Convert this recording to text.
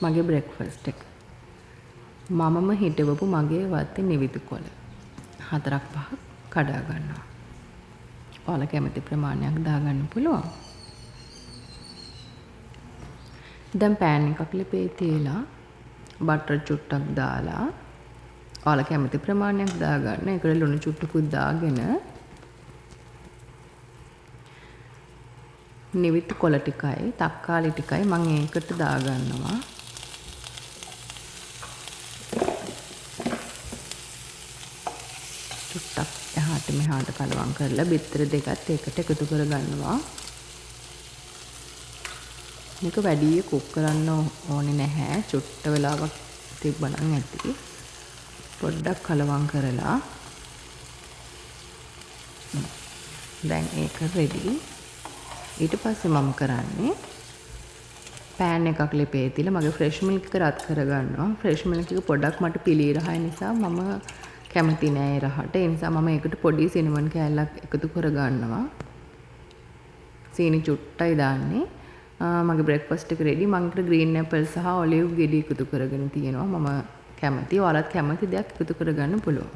මගේ බ්‍රෙක්ෆාස්ට් එක. මමම හිටවපු මගේ වත්තේ නිවිතු කොළ 4-5ක් කඩා ගන්නවා. ඔයාලා කැමති ප්‍රමාණයක් දාගන්න පුළුවන්. දැන් පෑන් එකක් ලිපේ තියලා බටර් චුට්ටක් දාලා ඔයාලා කැමති ප්‍රමාණයක් දාගන්න. ඒකට ලුණු චුට්ටකුත් දාගෙන නිවිතු කොළ ටිකයි තක්කාලි ටිකයි මම ඒකට දාගන්නවා. චුට්ටක් එහාට මෙහාට කලවම් කරලා බිත්තර දෙකත් එකට එකතු කරගන්නවා. මේක වැඩි කුක් කරන්න ඕනේ නැහැ. චුට්ට වෙලාවක් තිබ්බනම් ඇති. පොඩ්ඩක් කලවම් කරලා දැන් ඒක රෙඩි. ඊට පස්සේ මම කරන්නේ පෑන් එකක් ලිපේ තියලා මගේ ෆ්‍රෙෂ් මිල්ක් එක රත් කරගන්නවා. ෆ්‍රෙෂ් මිල්ක් එක පොඩ්ඩක් මට පිළි රහයි නිසා මම කැමති නෑ ඒ රහට. ඒ නිසා මම ඒකට පොඩි සිනමන් කෑල්ලක් එකතු කරගන්නවා. සීනි චුට්ටයි දාන්නේ. මගේ බ්‍රෙක්ෆාස්ට් එක රෙඩි. මම ඒකට ග්‍රීන් ඇපල් සහ ඔලිව් ගෙඩි එකතු කරගෙන තියෙනවා. මම කැමති. ඔයාලත් කැමති දෙයක් එකතු කරගන්න පුළුවන්.